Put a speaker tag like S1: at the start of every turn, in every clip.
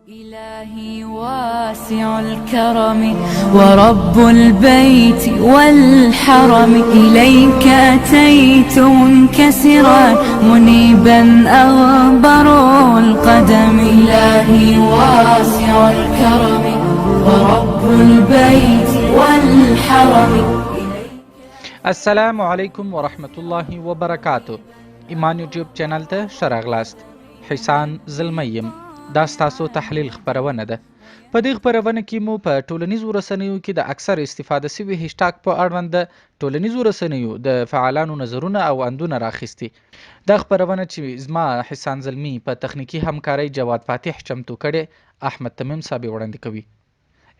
S1: إلهي واسع الكرم ورب البيت والحرم إليك أتيت منكسرا منيبا أغبر القدم إلهي واسع الكرم ورب البيت والحرم.
S2: السلام علیکم ورحمت الله وبرکاتو. ایمان یوټیوب چینل ته ښه راغلاست. حسان زلمیم دا ستاسو تحلیل خپرونه ده. په دې خپرونه کې مو په ټولنیزو رسنیو کې د اکثر استفاده شوي هشټاګ په اړوند د ټولنیزو رسنیو د فعالانو نظرونه او اندونه راخیستي. دا خپرونه چې زما حسان زلمی په تخنیکی همکارۍ جواد فاتح چمتو کړي، احمد تمیم صاحب وړاندې کوي.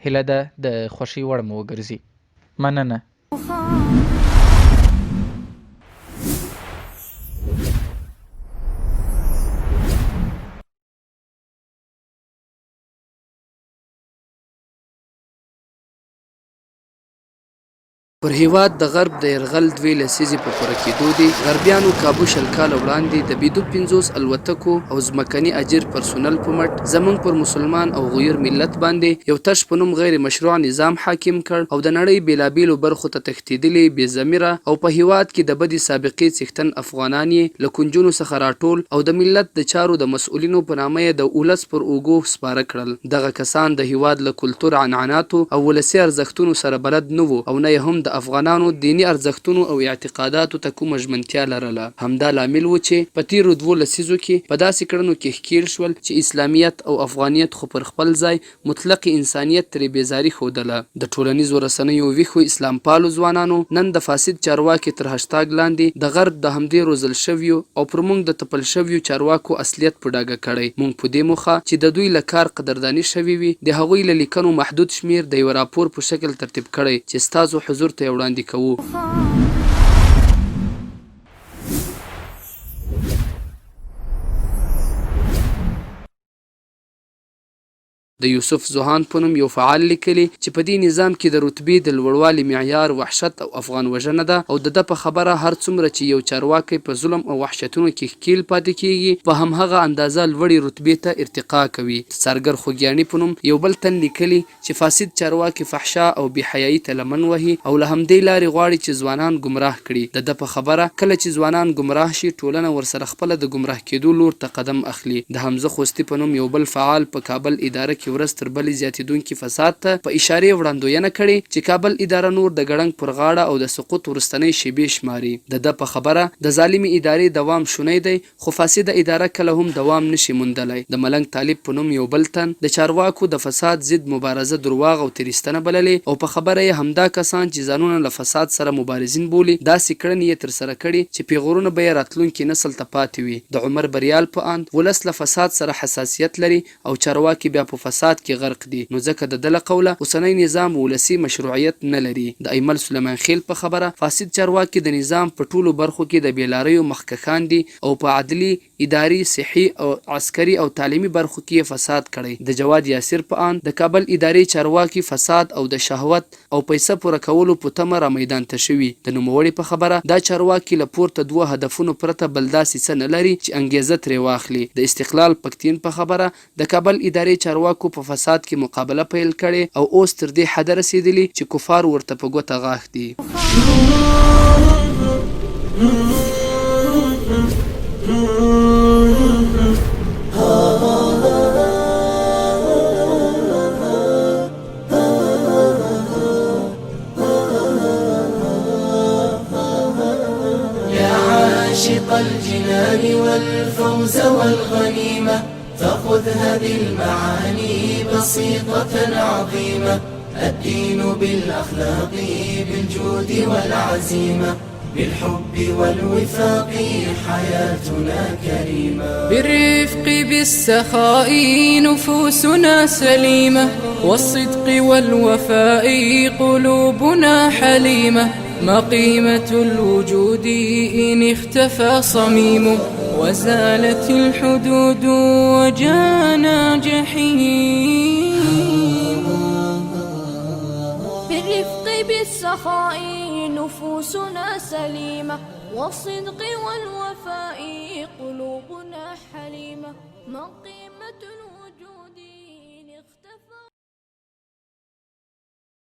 S2: هیله ده د خوښۍ وړ مو وګرځي. مننه.
S3: پر هیواد د غرب د یرغل 2 لسیزې په پوره کېدو دي غربیانو کابو شل کاله وړاندې د بیدو 50 الوتکو او ځمکني اجیر پرسونل په مټ زموږ پر مسلمان او غیر ملت باندې یو تش په نوم غیر مشروع نظام حاکم کړ او د نړۍ بیلابیلو برخو ته تښتېدلي بې ضمیره او په هیواد کې د بدې سابقې څښتن افغانان یې له کنجونو څخه راټول او د ملت د چارو د مسؤلینو په نامه یې د اولس پر اوږو سپاره کړل. دغه کسان د هیواد له کلتور عنعناتو او ولسي ارزښتونو سره بلد نه وو او نه یې هم د افغانانو دینی ارزښتونو او اعتقاداتو ته کومه ژمنتیا لرله. همدا لامل و چې په تیرو 2 لسیزو کې په داسې کړنو کې ښکېل شول چې اسلامیت او افغانیت خو پر خپل ځای مطلق انسانیت ترې بیزاري ښودله. د ټولنیزو رسنیو ویښو اسلام پالو ځوانانو نن د فاسد چارواکي تر هشتاګ لاندې د غرب د همدې روزل شویو او پر موږ د تپل شویو چارواکو اصلیت په ډاګه کړی. موږ په دې موخه چې د دوی له کار قدرداني شوې وي د هغوی له لیکنو محدود شمیر د یو راپور په شکل ترتیب کړی چې ستاسو حضور ته وړاندې کوو. د یوسف زوهان په نوم یو فعال لیکلي چې په دې نظام کې د رتبې د لوړوالي معیار وحشت او افغان وژنه ده او د په خبره هر څومره چې یو چارواکی په ظلم او وحشتونو کې ښکېل پاتې کیږي په همهغه اندازه لوړې رتبې ته ارتقا کوي. څارګر خوږیاني په نوم یو بل تن لیکلي چې فاسد چارواکي فحشا او بېحیایي ته لمن وهي او له همدې لارې غواړي چې ځوانان ګمراه کړي. د په خبره کله چې ځوانان ګمراه شي ټولنه ورسره خپله د ګمراه کېدو لور ته قدم اخلي. د حمزه خوستي په نوم یو بل فعال په کابل اداره کې ورځ تر بلې زیاتېدونکي فساد ته په اشارې وړاندوینه کړې چې کابل اداره نور د ګړنګ پر غاړه او د سقوط وروستنۍ شیبې شماري. د په خبره د ظالمې ادارې دوام شونی دی خو فاسده اداره کله هم دوام نشي موندلی. د ملنګ طالب په نوم یو بل تن د چارواکو د فساد ضد مبارزه درواغ او تریستنه بللې او په خبره یې همدا کسان چې ځانونه له فساد سره مبارزین بولي داسې کړنې یې ترسره کړي چې پیغورونه به یې راتلونکي نسل ته پاتې وي. د عمر بریال په اند ولس له فساد سره حساسیت لري او چارواکي بیا په فساد کې غرق دي نو ځکه د دله قوله اوسنی نظام ولسي مشروعیت نه لري. د ایمل سلیمان خیل په خبره فاسد چارواکي د نظام په ټولو برخو کې د بېلاریو مخکښان دي او په عدلي اداري صحي او عسکري او تعلیمي برخو کې فساد کړی. د جواد یاسر په اند د کابل ادارې چارواکي فساد او د شهوت او پیسې پوره کولو په تمه را میدان ته شوي. د نوموړي په خبره دا چارواکي له پورته 2 هدفونو پرته بل داسې څه نه لري چې انګیزه ترې واخلي. د استقلال پښتین په خبره د کابل ادارې چارواکو په فساد کې مقابله پیل کړي او اوس تر دې حده رسیدلی چې کفار ورته په ګوته غاښ دي.
S4: يا عاشق الجنان والفوز والغنيمة فخذ هذه المعاني بسيطة عظيمة. الدين بالأخلاق بالجود والعزيمة بالحب والوفاق حياتنا كريمة.
S5: بالرفق بالسخاء نفوسنا سليمة والصدق والوفاء قلوبنا حليمة. ما قيمة الوجود إن اختفى صميمه وزالت الحدود وجانا جحيم.
S6: بالرفق بالسخاء نفوسنا سليمة والصدق والوفاء قلوبنا حليمة. ما قيمة الوجود